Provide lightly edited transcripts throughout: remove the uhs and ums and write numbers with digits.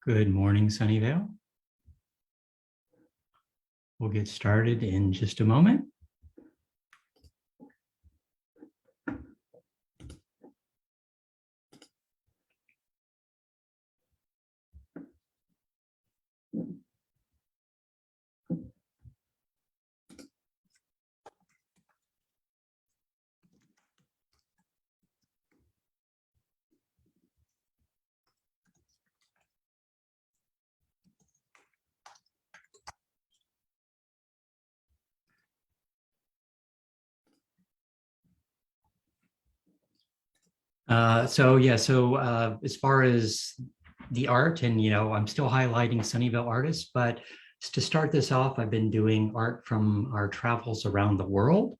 Good morning, Sunnyvale. We'll get started in just a moment. As far as the art, and I'm still highlighting Sunnyvale artists, but to start this off, I've been doing art from our travels around the world.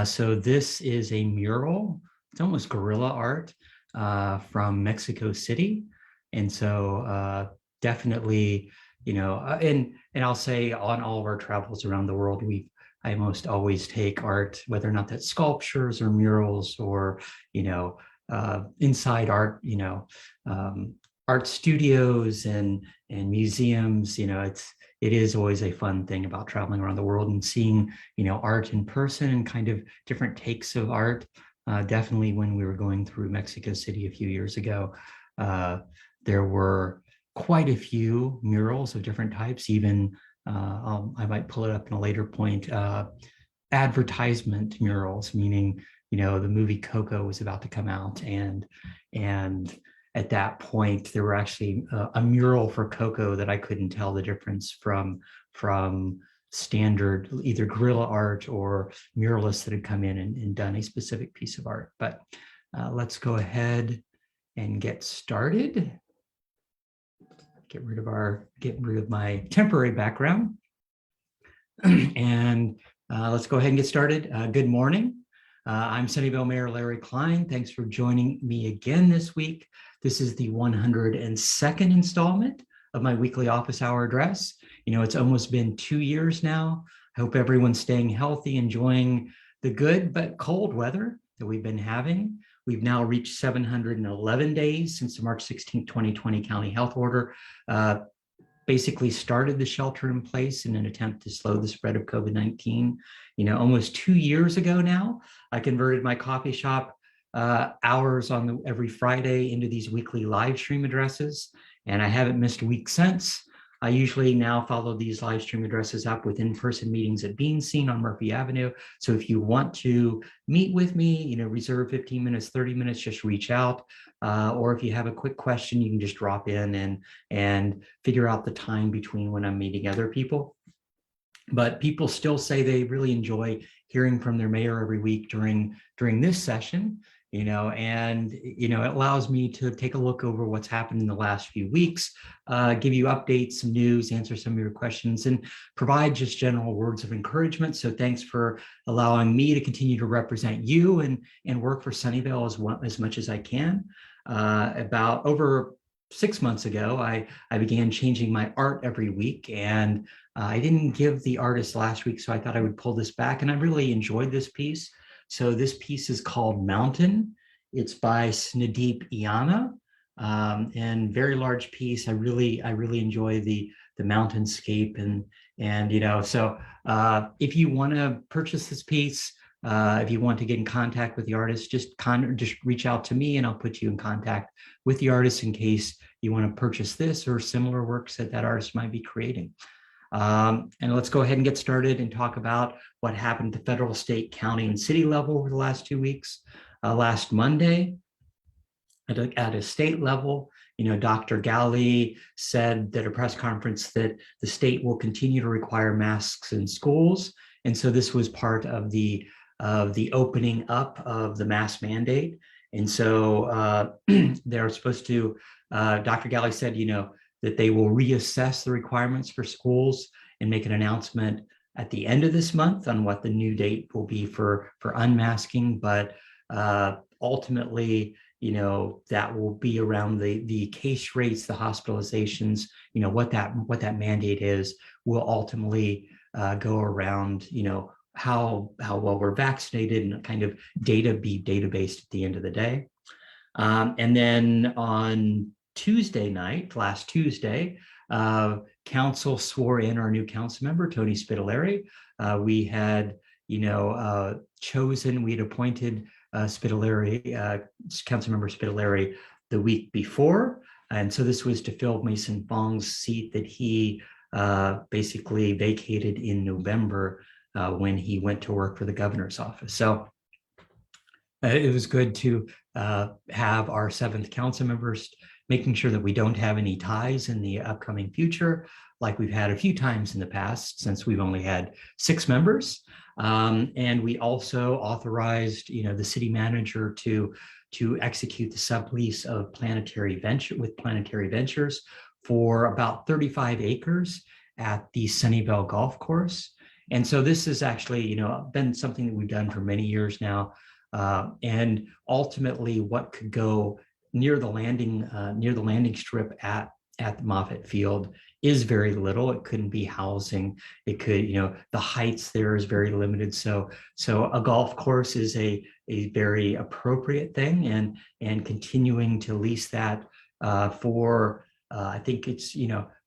So this is a mural. It's almost guerrilla art from Mexico City, and so definitely, and I'll say on all of our travels around the world, I most always take art, whether or not that's sculptures or murals or inside art, art studios and museums. It is always a fun thing about traveling around the world and seeing art in person and kind of different takes of art. Definitely when we were going through Mexico City a few years ago, there were quite a few murals of different types. Even I might pull it up in a later point. Advertisement murals, meaning the movie Coco was about to come out, and at that point there were actually a mural for Coco that I couldn't tell the difference from standard either guerrilla art or muralists that had come in and done a specific piece of art. But let's go ahead and get started. Get rid of my temporary background and let's go ahead and get started. Good morning. I'm Sunnyvale Mayor Larry Klein. Thanks for joining me again this week. This is the 102nd installment of my weekly office hour address. It's almost been 2 years now. I hope everyone's staying healthy, enjoying the good but cold weather that we've been having. We've now reached 711 days since the March 16, 2020 county health order basically started the shelter in place in an attempt to slow the spread of COVID-19. Almost 2 years ago now, I converted my coffee shop hours on every Friday into these weekly live stream addresses, and I haven't missed a week since. I usually now follow these live stream addresses up with in-person meetings at Bean Scene on Murphy Avenue. So if you want to meet with me, reserve 15 minutes, 30 minutes, just reach out. Or if you have a quick question, you can just drop in and figure out the time between when I'm meeting other people. But people still say they really enjoy hearing from their mayor every week during this session. It allows me to take a look over what's happened in the last few weeks, give you updates, some news, answer some of your questions, and provide just general words of encouragement. So thanks for allowing me to continue to represent you and work for Sunnyvale as much as I can. About over 6 months ago, I began changing my art every week, and I didn't give the artist last week, so I thought I would pull this back, and I really enjoyed this piece. So this piece is called Mountain. It's by Snadeep Iana, and very large piece. I really enjoy the mountainscape so if you want to purchase this piece, if you want to get in contact with the artist, just reach out to me and I'll put you in contact with the artist in case you want to purchase this or similar works that artist might be creating. And let's go ahead and get started and talk about what happened at the federal, state, county, and city level over the last 2 weeks. Last Monday, at a state level, Dr. Galley said at a press conference that the state will continue to require masks in schools. And so this was part of the opening up of the mask mandate. And so they're supposed to, Dr. Galley said, that they will reassess the requirements for schools and make an announcement at the end of this month on what the new date will be for unmasking. But ultimately, that will be around the case rates, the hospitalizations, what that mandate is will ultimately go around, how well we're vaccinated and kind of data-based at the end of the day. And then on Tuesday night, last Tuesday, council swore in our new council member, Tony Spitaleri. We had, we had appointed Spitaleri, Councilmember Spitaleri, the week before. And so this was to fill Mason Fong's seat that he basically vacated in November when he went to work for the governor's office. So it was good to have our 7th council members, making sure that we don't have any ties in the upcoming future, like we've had a few times in the past, since we've only had 6 members. And we also authorized, the city manager to execute the sublease of Planetary Ventures for about 35 acres at the Sunnyvale golf course. And so this has actually, been something that we've done for many years now. And ultimately, what could go near the landing strip at the Moffett Field is very little. It couldn't be housing. It could, the heights there is very limited. So a golf course is a very appropriate thing, and continuing to lease that for I think it's,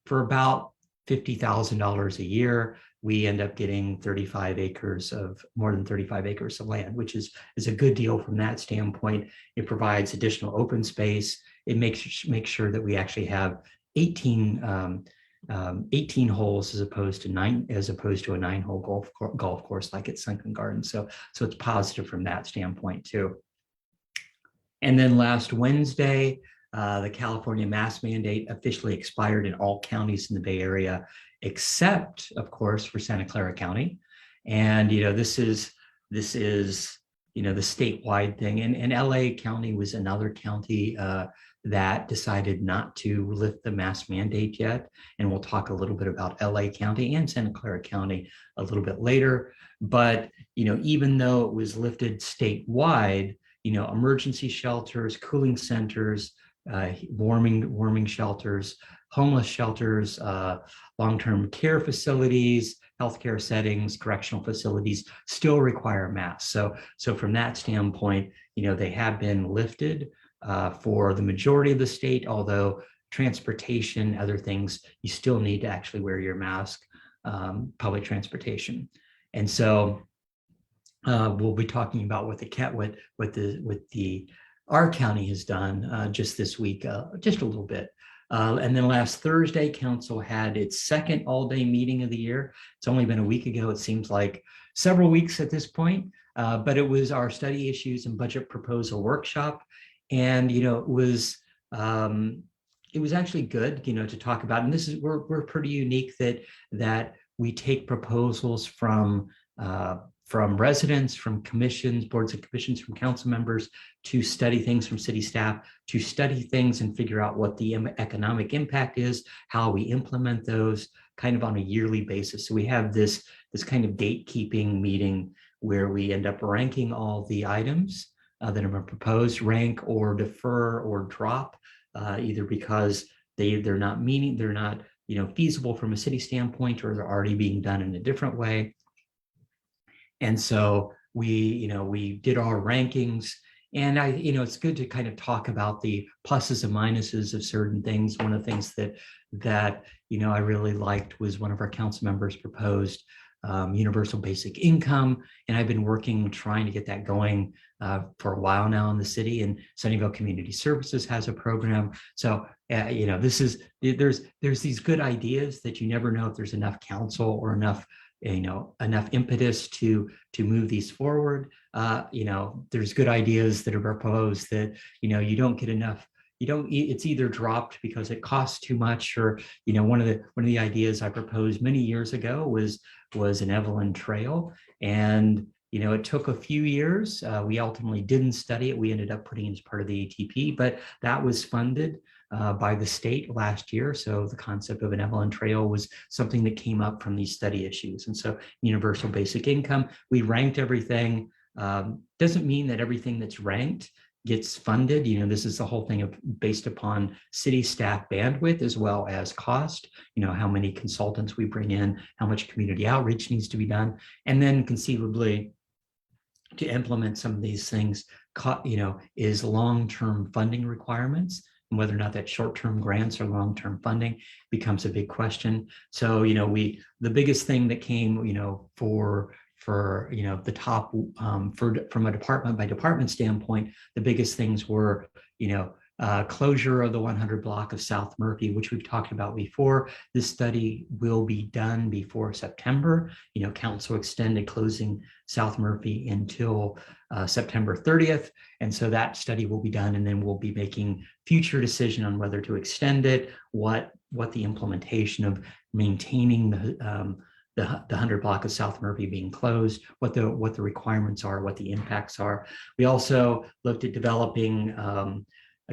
for about $50,000 a year, we end up getting more than 35 acres of land, which is a good deal from that standpoint. It provides additional open space. It makes sure that we actually have 18 holes as opposed to a 9-hole golf course like at Sunken Garden. So it's positive from that standpoint too. And then last Wednesday, the California mask mandate officially expired in all counties in the Bay Area, except, of course, for Santa Clara County. And, this is the statewide thing. And LA County was another county that decided not to lift the mask mandate yet. And we'll talk a little bit about LA County and Santa Clara County a little bit later. But, even though it was lifted statewide, emergency shelters, cooling centers, warming shelters, homeless shelters, long-term care facilities, healthcare settings, correctional facilities still require masks. So from that standpoint, they have been lifted for the majority of the state, although transportation, other things, you still need to actually wear your mask, public transportation. And so we'll be talking about what our county has done just this week, just a little bit. And then last Thursday, council had its second all-day meeting of the year. It's only been a week ago. It seems like several weeks at this point, but it was our study issues and budget proposal workshop. And, it was actually good, to talk about. And this is, we're pretty unique that we take proposals from residents, from commissions, boards and commissions, from council members, to study things from city staff, to study things and figure out what the economic impact is, how we implement those kind of on a yearly basis. So we have this kind of gatekeeping meeting where we end up ranking all the items that are proposed, rank or defer or drop, either because they're not feasible from a city standpoint, or they're already being done in a different way. And so we did our rankings, and it's good to kind of talk about the pluses and minuses of certain things. One of the things that I really liked was one of our council members proposed universal basic income, and I've been trying to get that going for a while now in the city. And Sunnyvale Community Services has a program. So there's these good ideas that you never know if there's enough council or enough impetus to move these forward. There's good ideas that are proposed that you don't get enough. It's either dropped because it costs too much, or one of the ideas I proposed many years ago was an Evelyn Trail, and it took a few years. We ultimately didn't study it. We ended up putting it as part of the ATP, but that was funded by the state last year. So the concept of an Evelyn Trail was something that came up from these study issues. And so universal basic income, we ranked everything. Doesn't mean that everything that's ranked gets funded. This is the whole thing of based upon city staff bandwidth as well as cost, how many consultants we bring in, how much community outreach needs to be done. And then conceivably to implement some of these things, is long-term funding requirements. and whether or not that short-term grants or long-term funding becomes a big question. So, the biggest thing that came, for the top, from a department by department standpoint, the biggest things were, closure of the 100 block of South Murphy, which we've talked about before. This study will be done before September. Council extended closing South Murphy until September 30th. And so that study will be done, and then we'll be making future decision on whether to extend it, what the implementation of maintaining the 100 block of South Murphy being closed, what the requirements are, what the impacts are. We also looked at developing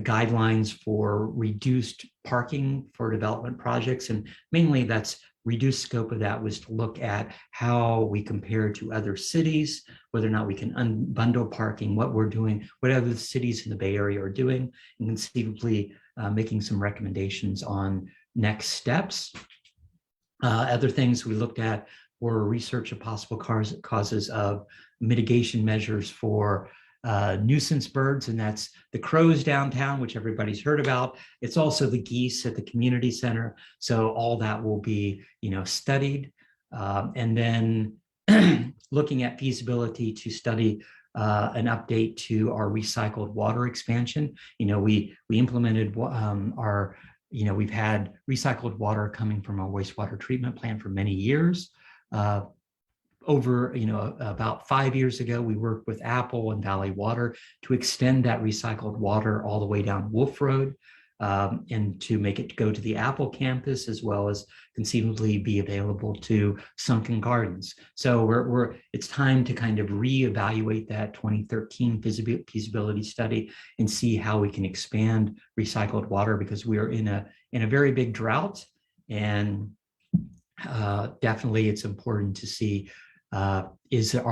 guidelines for reduced parking for development projects. And mainly that's reduced scope of that was to look at how we compare to other cities, whether or not we can unbundle parking, what we're doing, what other cities in the Bay Area are doing, and conceivably making some recommendations on next steps. Other things we looked at were research of possible causes of mitigation measures for nuisance birds, and that's the crows downtown, which everybody's heard about. It's also the geese at the community center. So all that will be, studied. And then looking at feasibility to study an update to our recycled water expansion. We implemented we've had recycled water coming from our wastewater treatment plant for many years. Over, about 5 years ago, we worked with Apple and Valley Water to extend that recycled water all the way down Wolf Road, and to make it go to the Apple campus, as well as conceivably be available to Sunken Gardens. So it's time to kind of reevaluate that 2013 feasibility study and see how we can expand recycled water, because we are in a very big drought, and definitely it's important to see are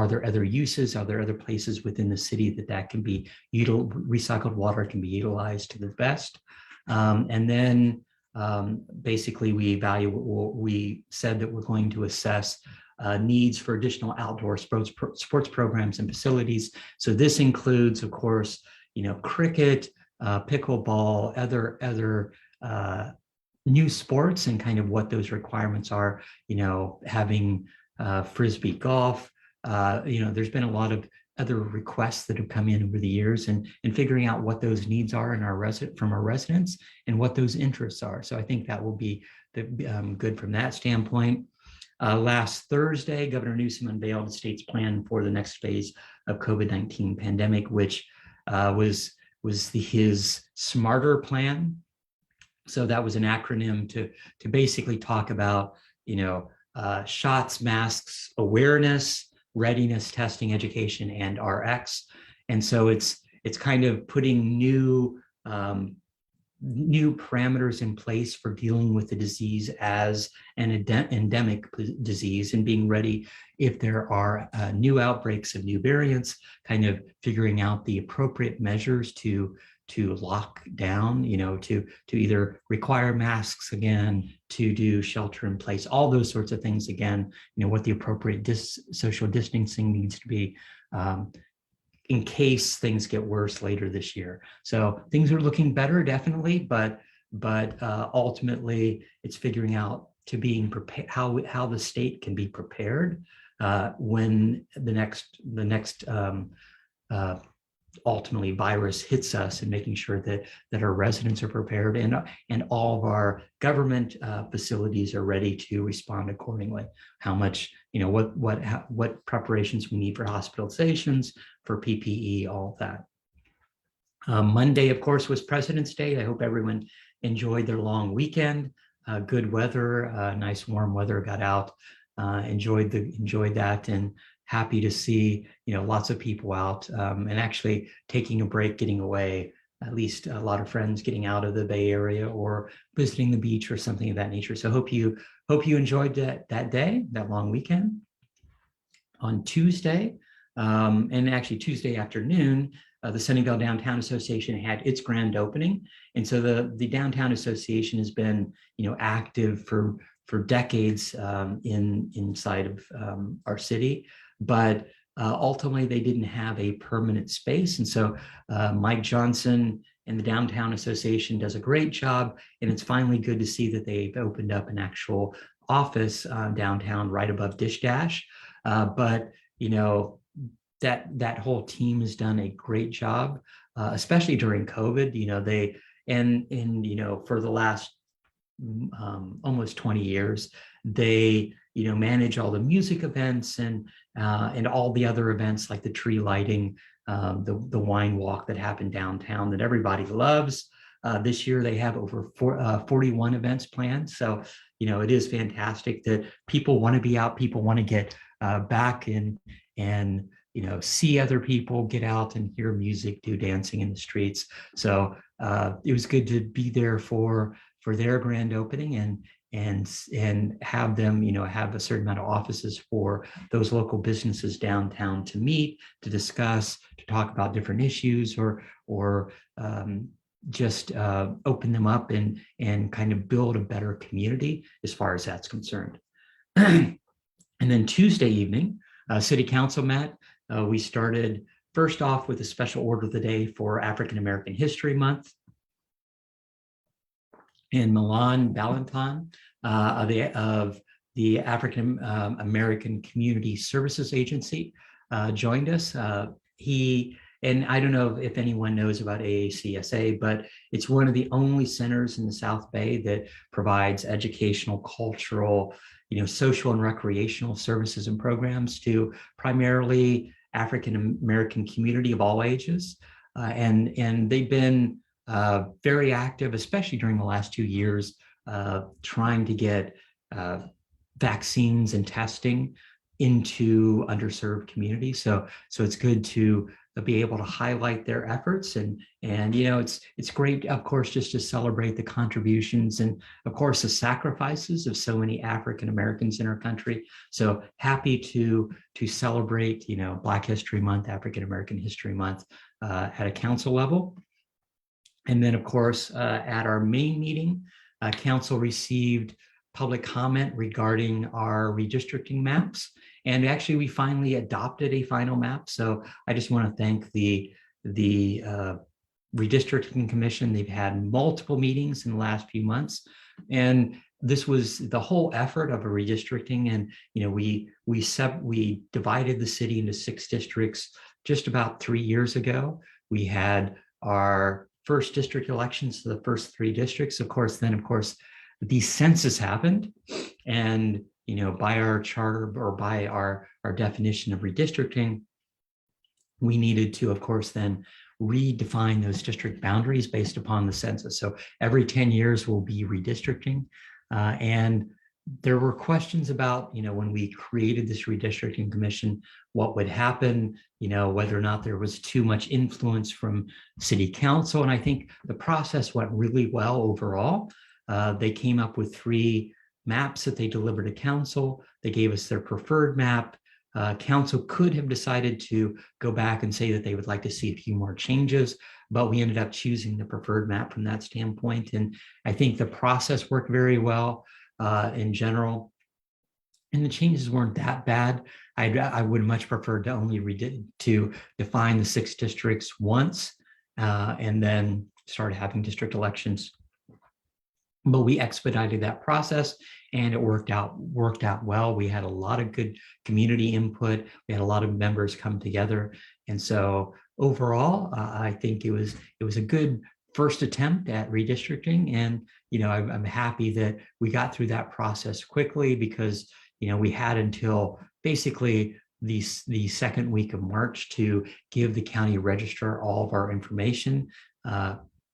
there other uses? Are there other places within the city that can be recycled water can be utilized to the best? And then basically we said that we're going to assess needs for additional outdoor sports programs and facilities. So this includes, of course, cricket, pickleball, other new sports, and kind of what those requirements are. Having Frisbee golf. There's been a lot of other requests that have come in over the years, and figuring out what those needs are from our residents and what those interests are. So I think that will be good from that standpoint. Last Thursday, Governor Newsom unveiled the state's plan for the next phase of COVID-19 pandemic, which was his SMARTER plan. So that was an acronym to basically talk about, shots, masks, awareness, readiness, testing, education, and RX. And so it's kind of putting new parameters in place for dealing with the disease as an endemic disease, and being ready if there are new outbreaks of new variants, kind of figuring out the appropriate measures to lock down, to either require masks again, to do shelter in place, all those sorts of things again, what the appropriate social distancing needs to be in case things get worse later this year. So things are looking better, definitely, but ultimately it's figuring out to being prepared, how the state can be prepared when the next ultimately virus hits us, and making sure that our residents are prepared, and all of our government facilities are ready to respond accordingly. How much, what preparations we need for hospitalizations, for PPE, all of that. Monday, of course, was President's Day. I hope everyone enjoyed their long weekend. Good weather, nice warm weather, got out, enjoyed that, and happy to see, lots of people out, and actually taking a break, getting away, at least a lot of friends getting out of the Bay Area or visiting the beach or something of that nature. So hope you enjoyed that day, that long weekend. On Tuesday, and actually Tuesday afternoon, the Sunnyvale Downtown Association had its grand opening. And so the Downtown Association has been, active for decades inside of our city. But ultimately, they didn't have a permanent space. And so Mike Johnson and the Downtown Association does a great job. And it's finally good to see that they've opened up an actual office downtown right above Dish Dash. But, you know, that whole team has done a great job, especially during COVID. You know, they, and you know, for the last almost 20 years, they, you know, manage all the music events and all the other events like the tree lighting, the wine walk that happened downtown that everybody loves. This year they have over 41 events planned. So, you know, it is fantastic that people want to be out, people want to get back and you know, see other people, get out and hear music, do dancing in the streets. So it was good to be there for their grand opening and have them, you know, have a certain amount of offices for those local businesses downtown to meet, to discuss, to talk about different issues, or just open them up and kind of build a better community as far as that's concerned. And then Tuesday evening, City Council met. We started first off with a special order of the day for African American History Month. And Milan Valentin of the African American Community Services Agency joined us. And I don't know if anyone knows about AACSA, but it's one of the only centers in the South Bay that provides educational, cultural, you know, social and recreational services and programs to primarily African American community of all ages. And they've been very active, especially during the last 2 years, trying to get vaccines and testing into underserved communities. So it's good to be able to highlight their efforts, and you know, it's great, of course, just to celebrate the contributions and of course the sacrifices of so many African Americans in our country. So happy to celebrate, you know, Black History Month, African American History Month at a council level. And then, of course, at our main meeting, council received public comment regarding our redistricting maps. And actually, we finally adopted a final map. So I just want to thank the redistricting commission. They've had multiple meetings in the last few months. And this was the whole effort of a redistricting. And, you know, we divided the city into 6 districts just about 3 years ago. We had our first district elections to the first 3 districts. Of course, the census happened, and you know, by our charter or by our definition of redistricting, we needed to, of course, then redefine those district boundaries based upon the census. So every 10 years we'll be redistricting, and there were questions about, you know, when we created this redistricting commission, what would happen, you know, whether or not there was too much influence from city council. And I think the process went really well overall. They came up with 3 maps that they delivered to council. They gave us their preferred map. Council could have decided to go back and say that they would like to see a few more changes, but we ended up choosing the preferred map from that standpoint. And I think the process worked very well in general. And the changes weren't that bad. I would much prefer to only to define the 6 districts once and then start having district elections. But we expedited that process, and it worked out well. We had a lot of good community input. We had a lot of members come together, and so overall, I think it was a good first attempt at redistricting. And you know, I'm happy that we got through that process quickly, because you know, we had until basically the second week of March to give the county registrar all of our information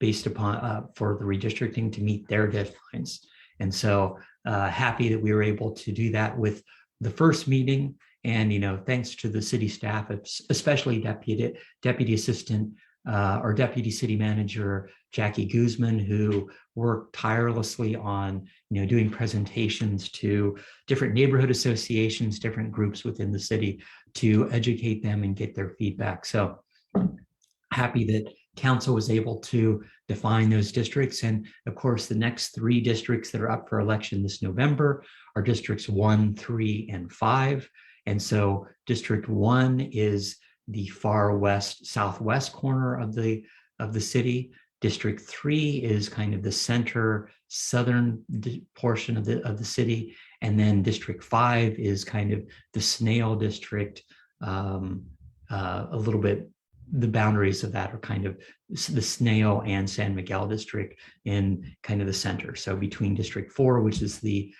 based upon for the redistricting to meet their deadlines. And so happy that we were able to do that with the first meeting. And, you know, thanks to the city staff, especially Deputy Assistant or Deputy City Manager Jackie Guzman, who worked tirelessly on, you know, doing presentations to different neighborhood associations, different groups within the city to educate them and get their feedback. So happy that council was able to define those districts. And of course, the next 3 districts that are up for election this November are districts 1, 3, and 5. And so District 1 is the far west, southwest corner of the city. District 3 is kind of the center southern portion of the city, and then District 5 is kind of the Snail district. A little bit, the boundaries of that are kind of the Snail and San Miguel district in kind of the center. So between District 4, which is the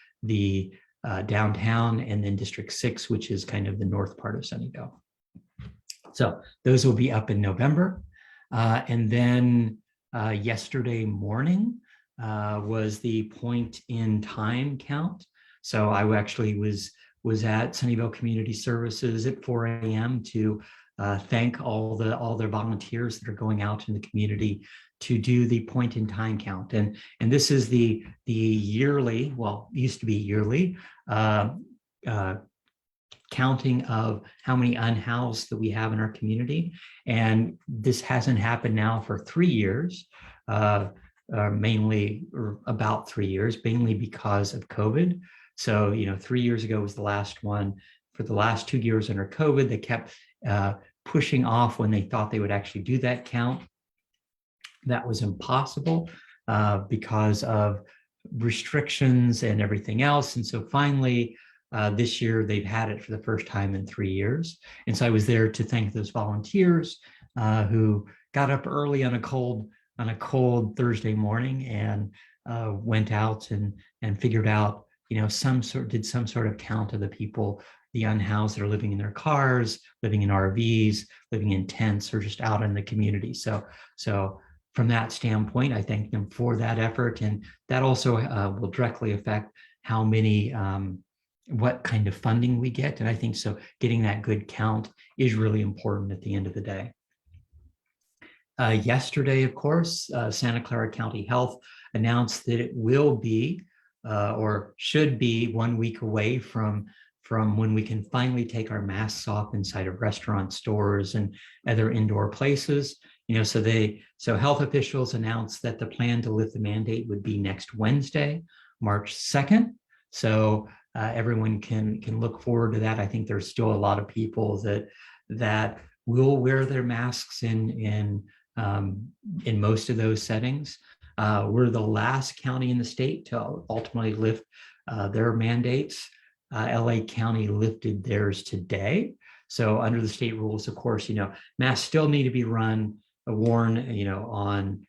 downtown, and then District 6, which is kind of the north part of Sunnyvale. So those will be up in November. And then yesterday morning was the point in time count. So I actually was at Sunnyvale Community Services at 4 a.m. to thank all their volunteers that are going out in the community to do the point in time count. And this is the yearly, well, used to be yearly, counting of how many unhoused that we have in our community. And this hasn't happened now for 3 years, mainly, or about 3 years, mainly because of COVID. So, 3 years ago was the last one. For the last 2 years under COVID, they kept pushing off when they thought they would actually do that count. That was impossible because of restrictions and everything else. And so finally, this year, they've had it for the first time in 3 years. And so I was there to thank those volunteers who got up early on a cold Thursday morning and went out and figured out, did some sort of count of the people, the unhoused that are living in their cars, living in RVs, living in tents, or just out in the community. So from that standpoint, I thank them for that effort. And that also will directly affect how many, what kind of funding we get. And I think so getting that good count is really important at the end of the day. Yesterday, of course, Santa Clara County Health announced that it will be or should be 1 week away from when we can finally take our masks off inside of restaurants, stores, and other indoor places. So health officials announced that the plan to lift the mandate would be next Wednesday, March 2nd. So everyone can look forward to that. I think there's still a lot of people that will wear their masks in most of those settings. We're the last county in the state to ultimately lift their mandates. LA County lifted theirs today. So under the state rules, of course, masks still need to be worn, on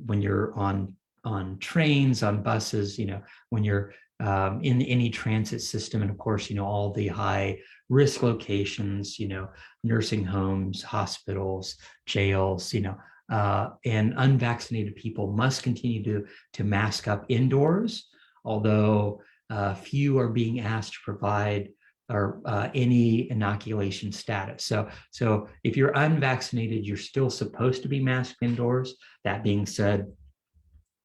when you're on trains, on buses, when you're in any transit system, and of course, all the high risk locations, nursing homes, hospitals, jails, and unvaccinated people must continue to mask up indoors, although few are being asked to provide any inoculation status. So if you're unvaccinated, you're still supposed to be masked indoors. That being said,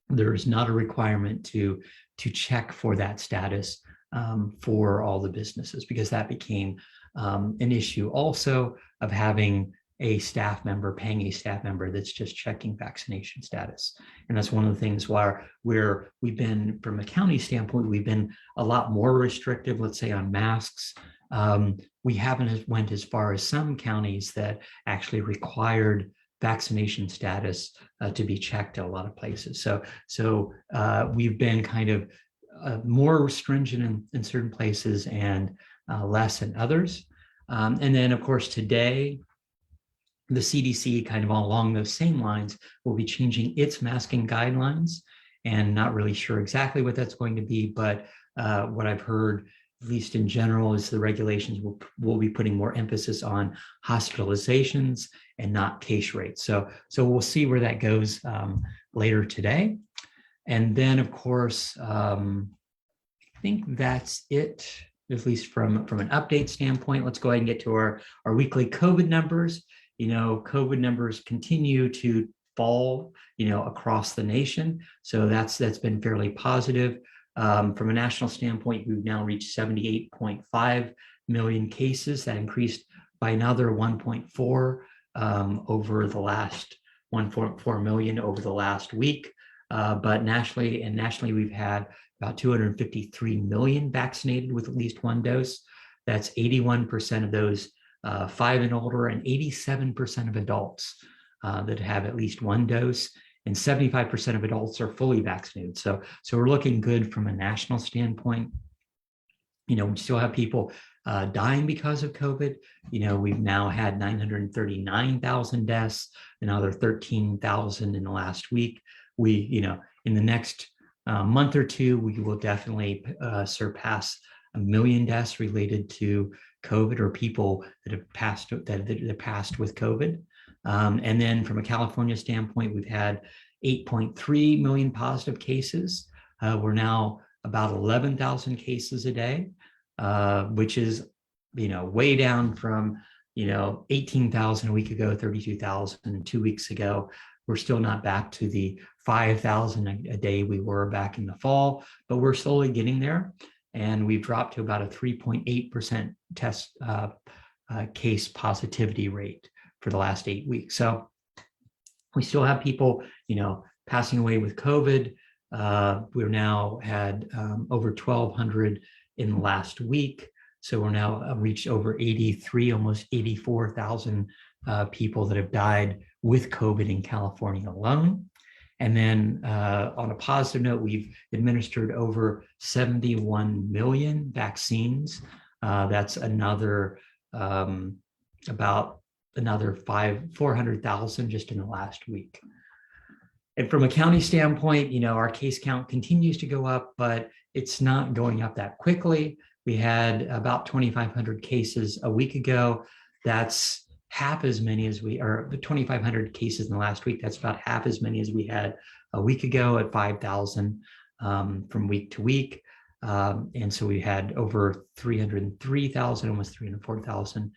there is not a requirement to check for that status for all the businesses, because that became an issue also of having paying a staff member that's just checking vaccination status. And that's one of the things where we've been, from a county standpoint, we've been a lot more restrictive, let's say, on masks. We haven't went as far as some counties that actually required vaccination status to be checked at a lot of places. So we've been kind of more stringent in certain places and less in others. And then, of course, today, the CDC, kind of along those same lines, will be changing its masking guidelines, and not really sure exactly what that's going to be, but what I've heard, at least in general, is the regulations will be putting more emphasis on hospitalizations and not case rates. So we'll see where that goes later today. And then, of course, I think that's it, at least from an update standpoint. Let's go ahead and get to our weekly COVID numbers. COVID numbers continue to fall, across the nation. So that's been fairly positive. From a national standpoint, we've now reached 78.5 million cases. That increased by another 1.4 over the last 1.4 million over the last week. But nationally, we've had about 253 million vaccinated with at least one dose. That's 81% of those 5 and older, and 87% of adults that have at least one dose. and 75% of adults are fully vaccinated. So we're looking good from a national standpoint. We still have people dying because of COVID. We've now had 939,000 deaths, another 13,000 in the last week. In the next month or two, we will definitely surpass 1 million deaths related to COVID, or people that have passed with COVID. And then from a California standpoint, we've had 8.3 million positive cases. We're now about 11,000 cases a day, which is, way down from, 18,000 a week ago, 32,000 2 weeks ago. We're still not back to the 5,000 a day we were back in the fall, but we're slowly getting there. And we've dropped to about a 3.8% test case positivity rate for the last 8 weeks. So we still have people, passing away with COVID. We're now had over 1,200 in the last week. So we're now reached over 83, almost 84,000 people that have died with COVID in California alone. And then on a positive note, we've administered over 71 million vaccines. That's another about another 400,000 just in the last week. And from a county standpoint, our case count continues to go up, but it's not going up that quickly. We had about 2,500 cases a week ago. That's half as many as the 2,500 cases in the last week. That's about half as many as we had a week ago at 5,000 from week to week. And so we had over 303,000, almost 304,000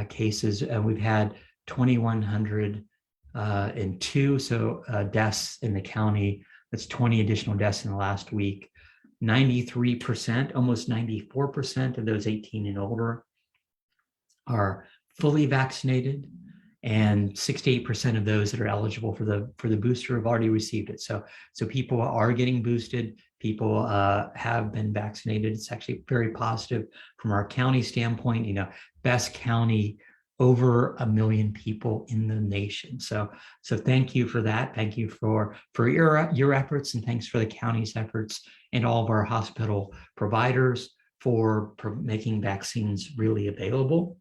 cases. And we've had 2,102 deaths in the county. That's 20 additional deaths in the last week. 93%, almost 94% of those 18 and older are fully vaccinated, and 68% of those that are eligible for the booster have already received it. So people are getting boosted. People have been vaccinated. It's actually very positive from our county standpoint. Best county, over 1 million people in the nation. So thank you for that. Thank you for your efforts, and thanks for the county's efforts and all of our hospital providers for making vaccines really available.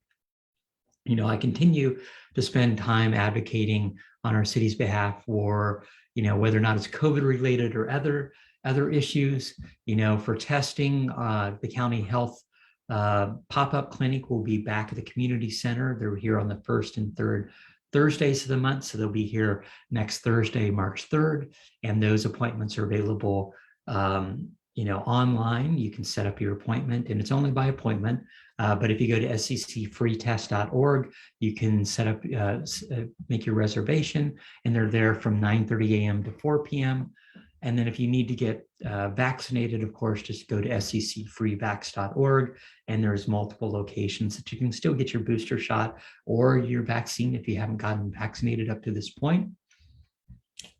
I continue to spend time advocating on our city's behalf for, whether or not it's COVID related or other issues, for testing. The county health pop-up clinic will be back at the community center. They're here on the first and third Thursdays of the month. So they'll be here next Thursday, March 3rd. And those appointments are available, online. You can set up your appointment, and it's only by appointment. But if you go to sccfreetest.org, you can set up, make your reservation, and they're there from 9:30 a.m. to 4 p.m. And then if you need to get vaccinated, of course, just go to sccfreevax.org, and there's multiple locations that you can still get your booster shot or your vaccine if you haven't gotten vaccinated up to this point.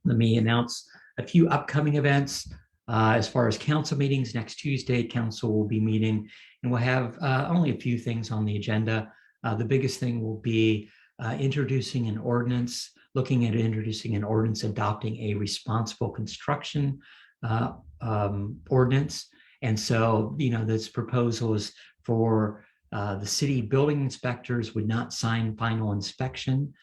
Let me announce a few upcoming events. As far as council meetings, next Tuesday, council will be meeting, and we'll have only a few things on the agenda. The biggest thing will be introducing an ordinance, looking at introducing an ordinance adopting a responsible construction ordinance. And so, this proposal is for the city building inspectors would not sign final inspection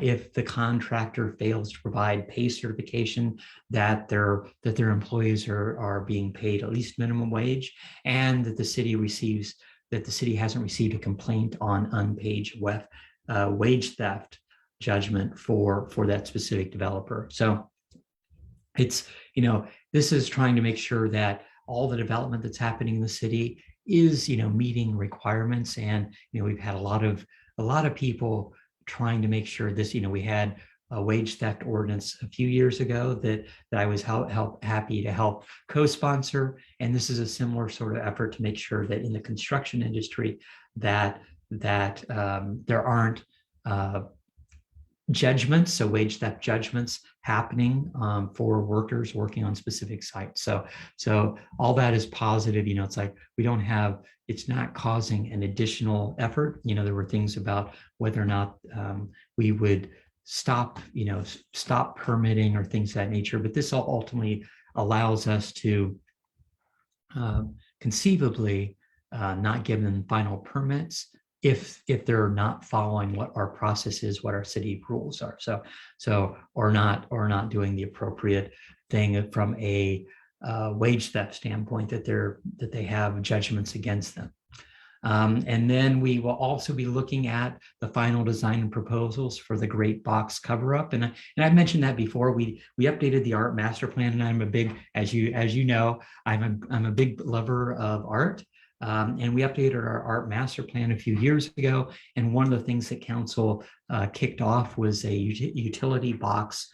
if the contractor fails to provide pay certification that their employees are being paid at least minimum wage, and that the city hasn't received a complaint on unpaid wage theft judgment for that specific developer. So it's, this is trying to make sure that all the development that's happening in the city is, meeting requirements. And, we've had a lot of people trying to make sure this, we had a wage theft ordinance a few years ago that I was happy to help co-sponsor. And this is a similar sort of effort to make sure that in the construction industry that there aren't judgments, so wage theft judgments happening for workers working on specific sites. So all that is positive. It's like it's not causing an additional effort. There were things about whether or not we would stop permitting or things of that nature. But this all ultimately allows us to conceivably not give them final permits if they're not following what our process is, what our city rules are. Or not doing the appropriate thing from a wage theft standpoint, that they have judgments against them. And then we will also be looking at the final design and proposals for the Great Box cover-up. And I've mentioned that before. We updated the art master plan, and I'm a big, as you know, I'm a big lover of art. And we updated our art master plan a few years ago. And one of the things that council kicked off was a utility box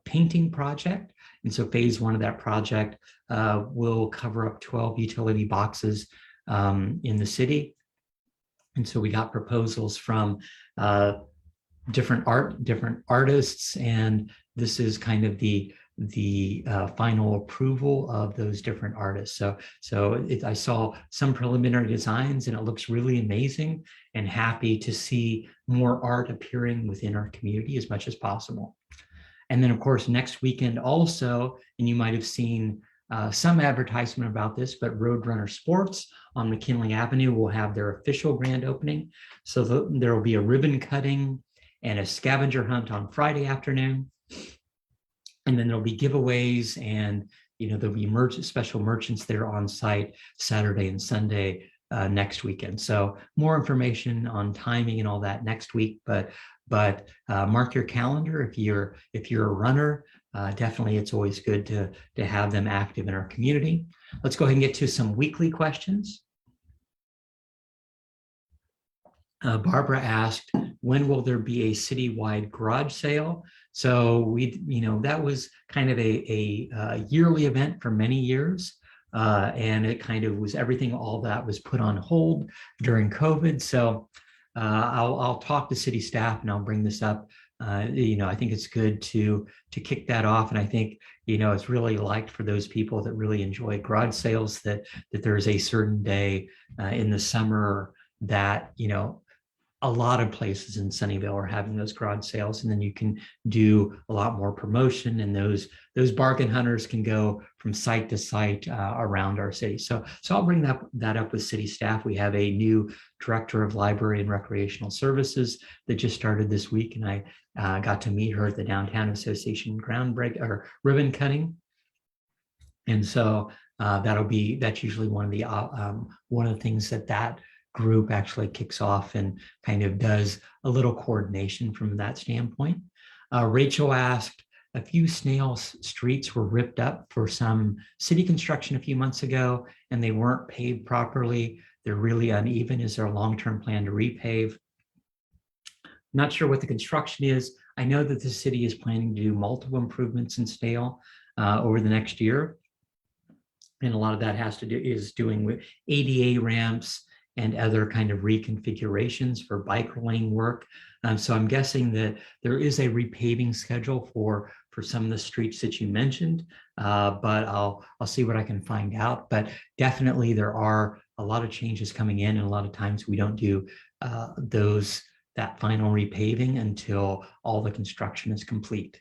painting project. And so phase one of that project will cover up 12 utility boxes in the city. And so we got proposals from different artists, and this is kind of the final approval of those different artists. I saw some preliminary designs, and it looks really amazing, and happy to see more art appearing within our community as much as possible. And then of course, next weekend also, and you might have seen some advertisement about this, but Roadrunner Sports on McKinley Avenue will have their official grand opening. So there will be a ribbon cutting and a scavenger hunt on Friday afternoon. And then there'll be giveaways, and there'll be special merchants there on site Saturday and Sunday next weekend. So more information on timing and all that next week, but mark your calendar if you're a runner. Definitely, it's always good to have them active in our community. Let's go ahead and get to some weekly questions. Barbara asked, when will there be a citywide garage sale? So that was kind of a yearly event for many years. And it kind of was all that was put on hold during COVID. So I'll talk to city staff, and I'll bring this up. I think it's good to kick that off. And I think, it's really liked for those people that really enjoy garage sales, that there's a certain day in the summer that, a lot of places in Sunnyvale are having those garage sales, and then you can do a lot more promotion, and those bargain hunters can go from site to site around our city. So I'll bring that up with city staff. We have a new director of library and recreational services that just started this week, and I got to meet her at the Downtown Association ribbon cutting. And so that's usually one of the things that group actually kicks off and kind of does a little coordination from that standpoint. Rachel asked, a few snail streets were ripped up for some city construction a few months ago, and they weren't paved properly. They're really uneven. Is there a long-term plan to repave? Not sure what the construction is. I know that the city is planning to do multiple improvements in Snail over the next year. And a lot of that is doing with ADA ramps and other kind of reconfigurations for bike lane work. So I'm guessing that there is a repaving schedule for some of the streets that you mentioned, but I'll see what I can find out. But definitely there are a lot of changes coming in, and a lot of times we don't do that final repaving until all the construction is complete.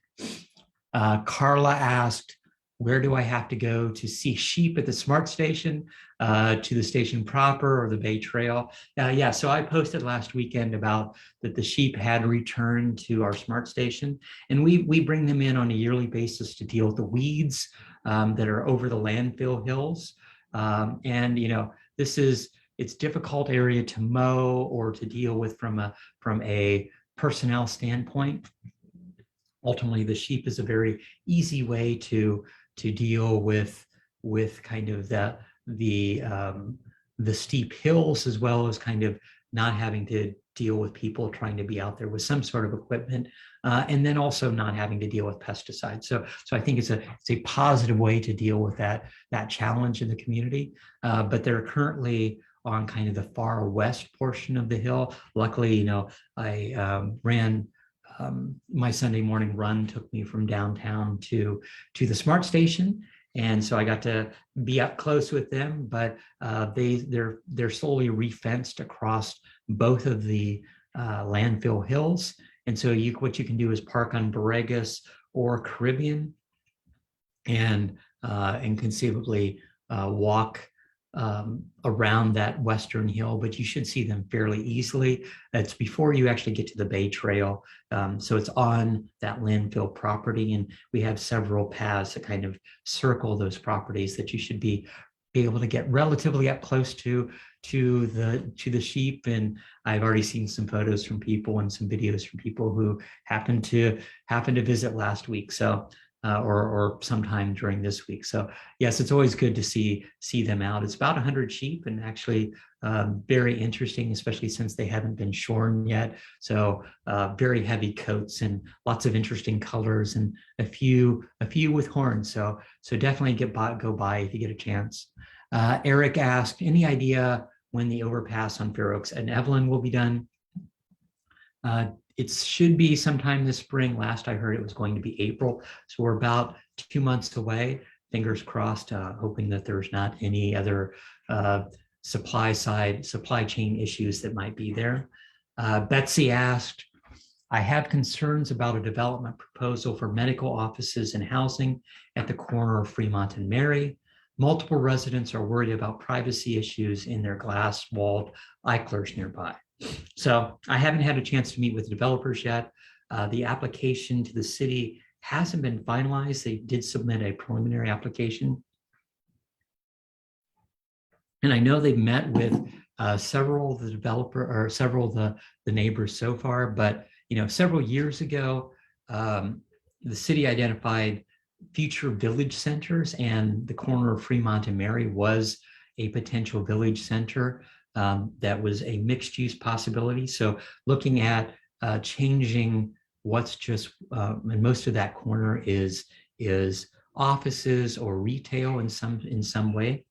Carla asked, where do I have to go to see sheep at the SMART station, to the station proper or the Bay Trail? Yeah, so I posted last weekend about that the sheep had returned to our SMART station, and we bring them in on a yearly basis to deal with the weeds that are over the landfill hills. And it's difficult area to mow or to deal with from a personnel standpoint. Ultimately, the sheep is a very easy way to deal with kind of the steep hills, as well as kind of not having to deal with people trying to be out there with some sort of equipment, and then also not having to deal with pesticides. So I think it's a positive way to deal with that challenge in the community. But they're currently on kind of the far west portion of the hill. Luckily, I ran my Sunday morning run took me from downtown to the SMART station. And so I got to be up close with them, but they're slowly refenced across both of the landfill hills. And so what you can do is park on Borregas or Caribbean, and conceivably walk around that western hill, but you should see them fairly easily. That's before you actually get to the Bay Trail. So it's on that landfill property, and we have several paths that kind of circle those properties that you should be able to get relatively up close to the sheep. And I've already seen some photos from people and some videos from people who happened to visit last week. So or sometime during this week. So yes, it's always good to see them out. It's about 100 sheep, and actually very interesting, especially since they haven't been shorn yet. So very heavy coats and lots of interesting colors, and a few with horns. So definitely go by if you get a chance. Eric asked, any idea when the overpass on Fair Oaks and Evelyn will be done? It should be sometime this spring. Last I heard it was going to be April. So we're about 2 months away. Fingers crossed, hoping that there's not any other supply chain issues that might be there. Betsy asked, I have concerns about a development proposal for medical offices and housing at the corner of Fremont and Mary. Multiple residents are worried about privacy issues in their glass-walled Eichlers nearby. So I haven't had a chance to meet with the developers yet. The application to the city hasn't been finalized. They did submit a preliminary application. And I know they've met with several of the neighbors so far, but several years ago, the city identified future village centers, and the corner of Fremont and Mary was a potential village center. That was a mixed use possibility. So looking at changing what's just, and most of that corner is offices or retail in some way.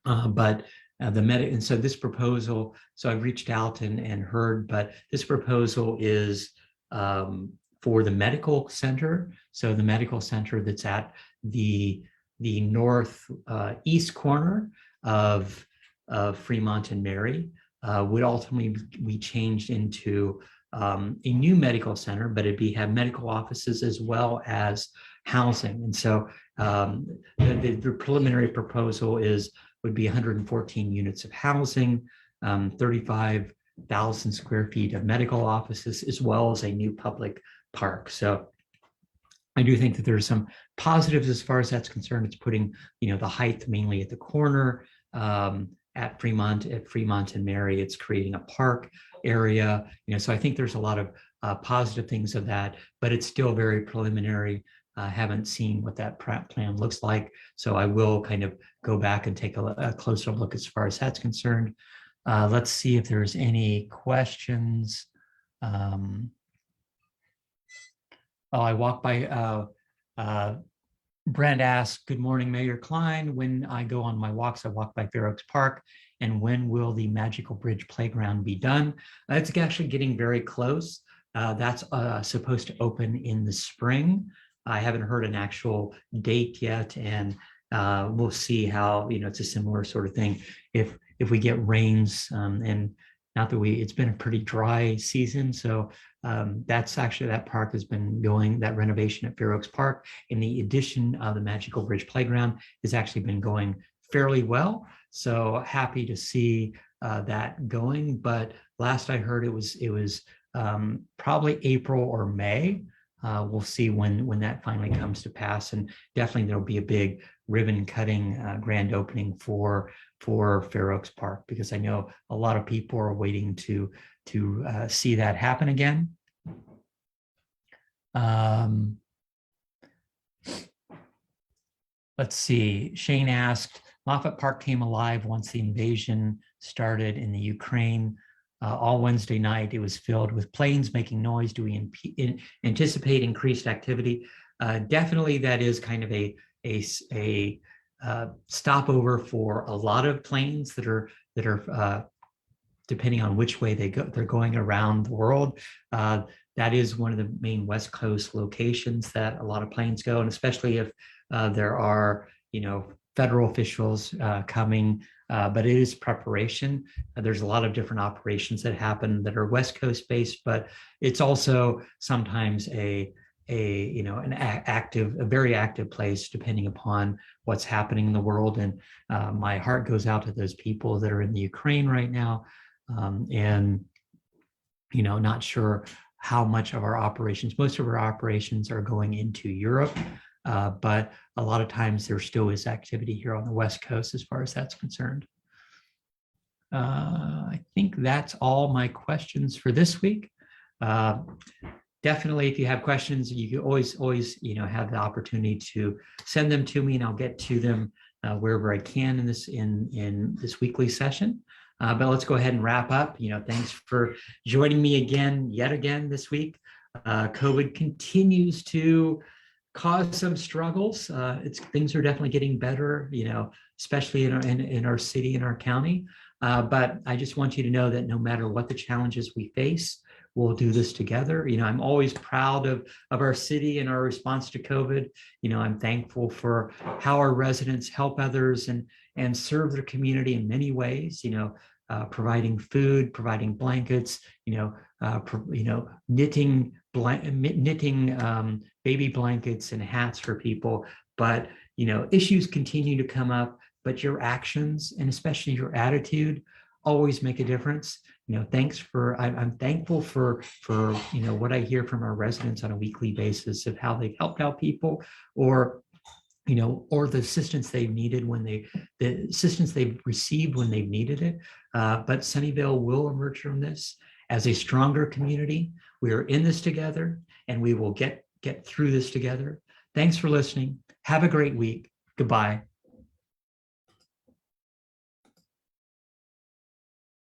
And so this proposal, so I've reached out and heard, but this proposal is for the medical center. So the medical center that's at the northeast corner of Fremont and Mary would ultimately be changed into a new medical center, but have medical offices as well as housing. And so the preliminary proposal would be 114 units of housing, 35,000 square feet of medical offices, as well as a new public park. So I do think that there's some positives as far as that's concerned. It's putting, the height mainly at the corner. At Fremont and Mary, it's creating a park area. So I think there's a lot of positive things of that, but it's still very preliminary. I haven't seen what that plan looks like. So I will kind of go back and take a closer look as far as that's concerned. Let's see if there's any questions. I walk by, Brent asked, good morning, Mayor Klein. When I go on my walks, I walk by Fair Oaks Park. And when will the Magical Bridge Playground be done? It's actually getting very close. That's supposed to open in the spring. I haven't heard an actual date yet, and we'll see how, it's a similar sort of thing. If we get rains, and not that it's been a pretty dry season, so that's actually, that park has been going, that renovation at Fair Oaks Park, and the addition of the Magical Bridge Playground has actually been going fairly well. So happy to see that going. But last I heard, it was probably April or May. We'll see when that finally comes to pass, and definitely there'll be a big ribbon cutting grand opening for Fair Oaks Park, because I know a lot of people are waiting to see that happen again. Let's see. Shane asked, Moffett Park came alive once the invasion started in the Ukraine. All Wednesday night, it was filled with planes making noise. Do we anticipate increased activity? Definitely, that is kind of a stopover for a lot of planes that are depending on which way they're going around the world. That is one of the main West Coast locations that a lot of planes go, and especially if there are federal officials coming, but it is preparation. There's a lot of different operations that happen that are West Coast based, but it's also sometimes a very active place depending upon what's happening in the world. And my heart goes out to those people that are in the Ukraine right now, and not sure how much of our operations, most of our operations are going into Europe, but a lot of times there still is activity here on the West Coast as far as that's concerned. I think that's all my questions for this week. Definitely, if you have questions, you can always have the opportunity to send them to me, and I'll get to them wherever I can in this weekly session. But let's go ahead and wrap up. Thanks for joining me yet again this week. COVID continues to cause some struggles. Things are definitely getting better, especially in our city, in our county. But I just want you to know that no matter what the challenges we face, we'll do this together. I'm always proud of our city and our response to COVID. I'm thankful for how our residents help others and serve their community in many ways. Providing food, providing blankets, knitting baby blankets and hats for people. But issues continue to come up, but your actions and especially your attitude always make a difference. I'm thankful for what I hear from our residents on a weekly basis of how they've helped out people, or the assistance they've needed the assistance they've received when they've needed it. But Sunnyvale will emerge from this as a stronger community. We are in this together, and we will get through this together. Thanks for listening. Have a great week. Goodbye.